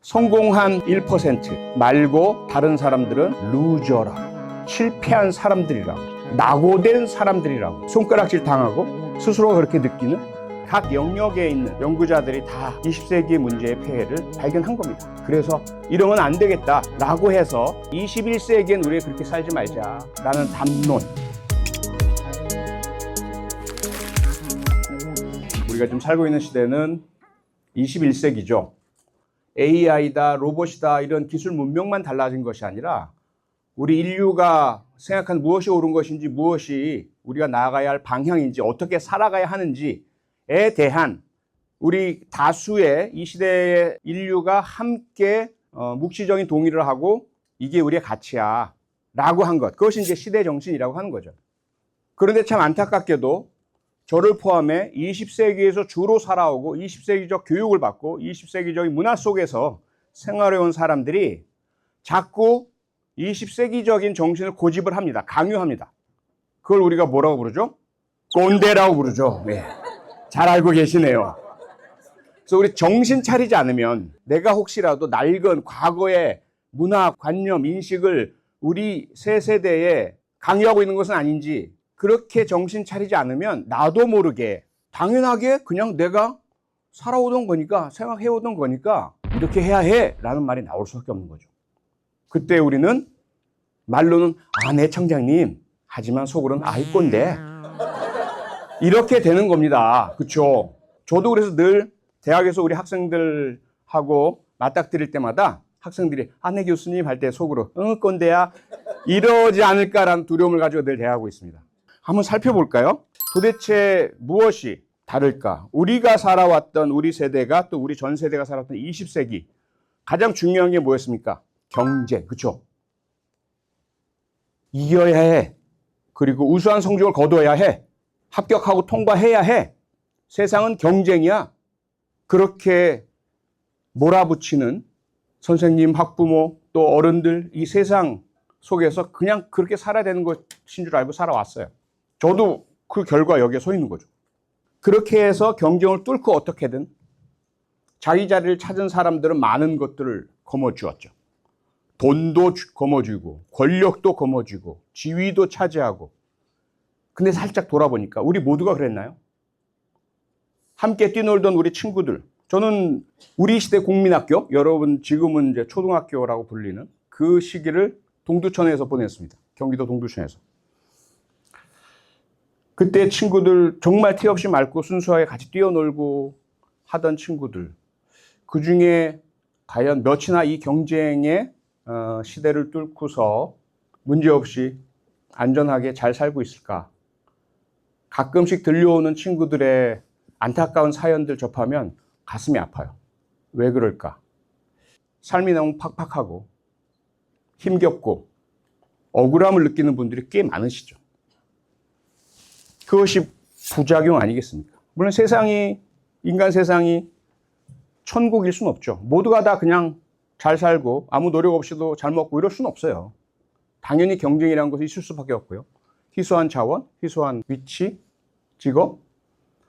성공한 1% 말고 다른 사람들은 루저라고, 실패한 사람들이라고, 낙오된 사람들이라고 손가락질 당하고 스스로가 그렇게 느끼는 각 영역에 있는 연구자들이 다 20세기의 문제의 폐해를 발견한 겁니다. 그래서 이러면 안 되겠다 라고 해서 21세기엔 우리가 그렇게 살지 말자 라는 담론, 우리가 지금 살고 있는 시대는 21세기죠. AI다, 로봇이다, 이런 기술 문명만 달라진 것이 아니라 우리 인류가 생각한 무엇이 옳은 것인지, 무엇이 우리가 나아가야 할 방향인지, 어떻게 살아가야 하는지에 대한 우리 다수의 이 시대의 인류가 함께 묵시적인 동의를 하고 이게 우리의 가치야 라고 한 것, 그것이 이제 시대 정신이라고 하는 거죠. 그런데 참 안타깝게도 저를 포함해 20세기에서 주로 살아오고 20세기적 교육을 받고 20세기적인 문화 속에서 생활해온 사람들이 자꾸 20세기적인 정신을 고집을 합니다. 강요합니다. 그걸 우리가 뭐라고 부르죠? 꼰대라고 부르죠. 네. 잘 알고 계시네요. 그래서 우리 정신 차리지 않으면 내가 혹시라도 낡은 과거의 문화, 관념, 인식을 우리 새 세대에 강요하고 있는 것은 아닌지, 그렇게 정신 차리지 않으면 나도 모르게 당연하게 그냥 내가 살아오던 거니까, 생각해오던 거니까 이렇게 해야 해 라는 말이 나올 수밖에 없는 거죠. 그때 우리는 말로는 네 청장님, 하지만 속으로는 아이 꼰대, 이렇게 되는 겁니다. 그렇죠? 저도 그래서 늘 대학에서 우리 학생들하고 맞닥뜨릴 때마다 학생들이 네 교수님 할 때 속으로 꼰대야 이러지 않을까라는 두려움을 가지고 늘 대하고 있습니다. 한번 살펴볼까요? 도대체 무엇이 다를까? 우리가 살아왔던 우리 세대가, 또 우리 전 세대가 살았던 20세기 가장 중요한 게 뭐였습니까? 경쟁, 그렇죠? 이겨야 해. 그리고 우수한 성적을 거둬야 해. 합격하고 통과해야 해. 세상은 경쟁이야. 그렇게 몰아붙이는 선생님, 학부모, 또 어른들, 이 세상 속에서 그냥 그렇게 살아야 되는 것인 줄 알고 살아왔어요. 저도 그 결과 여기에 서 있는 거죠. 그렇게 해서 경쟁을 뚫고 어떻게든 자기 자리를 찾은 사람들은 많은 것들을 거머쥐었죠. 돈도 거머쥐고, 권력도 거머쥐고, 지위도 차지하고. 근데 살짝 돌아보니까 우리 모두가 그랬나요? 함께 뛰놀던 우리 친구들, 저는 우리 시대 국민학교, 여러분 지금은 이제 초등학교라고 불리는 그 시기를 동두천에서 보냈습니다. 경기도 동두천에서. 그때 친구들 정말 티 없이 맑고 순수하게 같이 뛰어놀고 하던 친구들, 그 중에 과연 몇이나 이 경쟁의 시대를 뚫고서 문제없이 안전하게 잘 살고 있을까? 가끔씩 들려오는 친구들의 안타까운 사연들 접하면 가슴이 아파요. 왜 그럴까? 삶이 너무 팍팍하고 힘겹고 억울함을 느끼는 분들이 꽤 많으시죠. 그것이 부작용 아니겠습니까? 물론 인간 세상이 천국일 수는 없죠. 모두가 다 그냥 잘 살고 아무 노력 없이도 잘 먹고 이럴 수는 없어요. 당연히 경쟁이라는 것이 있을 수밖에 없고요. 희소한 자원, 희소한 위치, 직업.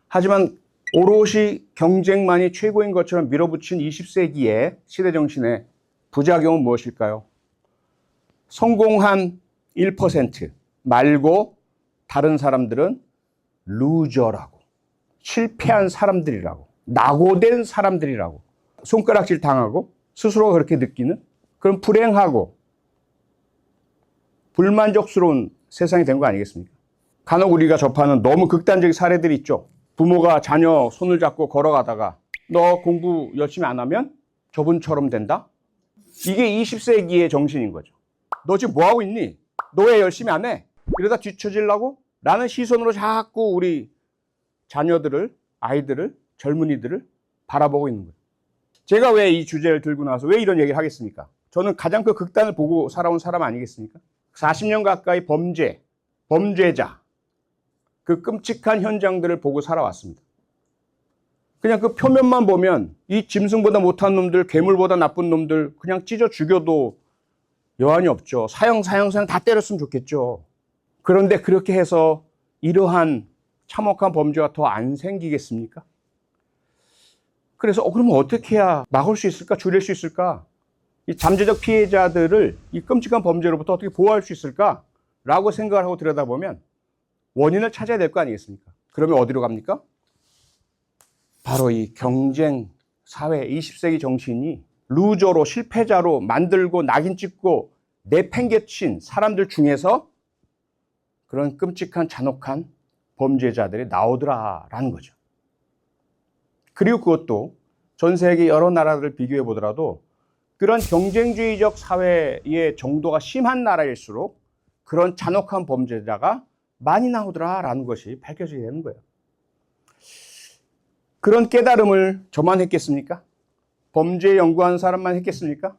하지만 오롯이 경쟁만이 최고인 것처럼 밀어붙인 20세기의 시대정신의 부작용은 무엇일까요? 성공한 1% 말고 다른 사람들은 루저라고, 실패한 사람들이라고, 낙오된 사람들이라고 손가락질 당하고 스스로가 그렇게 느끼는 그런 불행하고 불만족스러운 세상이 된 거 아니겠습니까? 간혹 우리가 접하는 너무 극단적인 사례들이 있죠. 부모가 자녀 손을 잡고 걸어가다가 너 공부 열심히 안 하면 저분처럼 된다? 이게 20세기의 정신인 거죠. 너 지금 뭐 하고 있니? 너 왜 열심히 안 해? 이러다 뒤처지려고? 라는 시선으로 자꾸 우리 자녀들을, 아이들을, 젊은이들을 바라보고 있는 거예요. 제가 왜 이 주제를 들고 나서 왜 이런 얘기를 하겠습니까? 저는 가장 그 극단을 보고 살아온 사람 아니겠습니까? 40년 가까이 범죄자, 그 끔찍한 현장들을 보고 살아왔습니다. 그냥 그 표면만 보면 이 짐승보다 못한 놈들, 괴물보다 나쁜 놈들 그냥 찢어 죽여도 여한이 없죠. 사형 다 때렸으면 좋겠죠. 그런데 그렇게 해서 이러한 참혹한 범죄가 더 안 생기겠습니까? 그래서 그러면 어떻게 해야 막을 수 있을까? 줄일 수 있을까? 이 잠재적 피해자들을 이 끔찍한 범죄로부터 어떻게 보호할 수 있을까? 라고 생각을 하고 들여다보면 원인을 찾아야 될 거 아니겠습니까? 그러면 어디로 갑니까? 바로 이 경쟁 사회 20세기 정신이 루저로 실패자로 만들고 낙인 찍고 내팽개친 사람들 중에서 그런 끔찍한 잔혹한 범죄자들이 나오더라라는 거죠. 그리고 그것도 전 세계 여러 나라들을 비교해 보더라도 그런 경쟁주의적 사회의 정도가 심한 나라일수록 그런 잔혹한 범죄자가 많이 나오더라라는 것이 밝혀지게 되는 거예요. 그런 깨달음을 저만 했겠습니까? 범죄 연구하는 사람만 했겠습니까?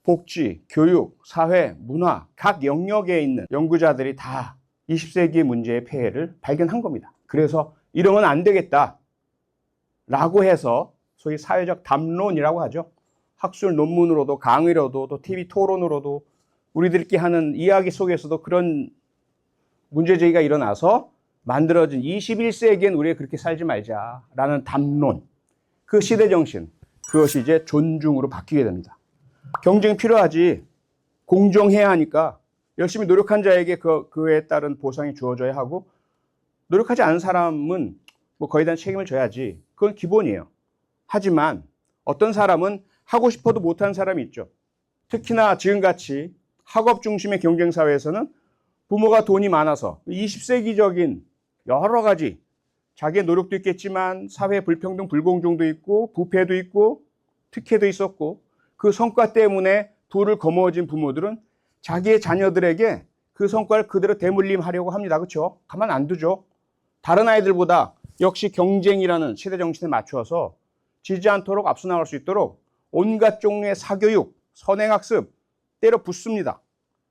복지, 교육, 사회, 문화 각 영역에 있는 연구자들이 다 20세기의 문제의 폐해를 발견한 겁니다. 그래서 이러면 안 되겠다 라고 해서 소위 사회적 담론이라고 하죠. 학술 논문으로도 강의로도 또 TV 토론으로도 우리들끼리 하는 이야기 속에서도 그런 문제제기가 일어나서 만들어진 21세기엔 우리가 그렇게 살지 말자라는 담론, 그 시대 정신, 그것이 이제 존중으로 바뀌게 됩니다. 경쟁이 필요하지, 공정해야 하니까 열심히 노력한 자에게 그에 따른 보상이 주어져야 하고, 노력하지 않은 사람은 뭐 거의 다 책임을 져야지. 그건 기본이에요. 하지만 어떤 사람은 하고 싶어도 못하는 사람이 있죠. 특히나 지금같이 학업 중심의 경쟁 사회에서는 부모가 돈이 많아서 20세기적인 여러 가지 자기의 노력도 있겠지만 사회 불평등, 불공정도 있고 부패도 있고 특혜도 있었고 그 성과 때문에 부를 거머쥔 부모들은 자기의 자녀들에게 그 성과를 그대로 대물림하려고 합니다. 그렇죠? 가만 안 두죠. 다른 아이들보다 역시 경쟁이라는 시대 정신에 맞춰서 지지 않도록 앞서 나갈 수 있도록 온갖 종류의 사교육, 선행학습 때려 붓습니다.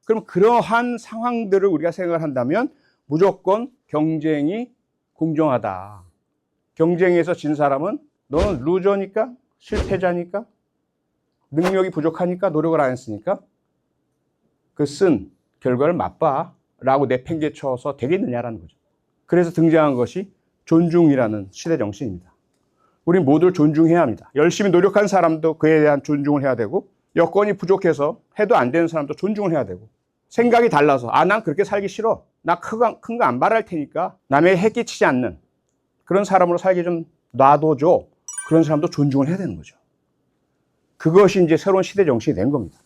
그럼 그러한 상황들을 우리가 생각을 한다면 무조건 경쟁이 공정하다. 경쟁에서 진 사람은 너는 루저니까? 실패자니까? 능력이 부족하니까? 노력을 안 했으니까? 그 쓴 결과를 맛봐 라고 내팽개쳐서 되겠느냐라는 거죠. 그래서 등장한 것이 존중이라는 시대 정신입니다. 우리 모두를 존중해야 합니다. 열심히 노력한 사람도 그에 대한 존중을 해야 되고 여건이 부족해서 해도 안 되는 사람도 존중을 해야 되고 생각이 달라서 난 그렇게 살기 싫어. 나 큰 거 안 바랄 테니까 남의 해 끼치지 않는 그런 사람으로 살기 좀 놔둬줘. 그런 사람도 존중을 해야 되는 거죠. 그것이 이제 새로운 시대 정신이 된 겁니다.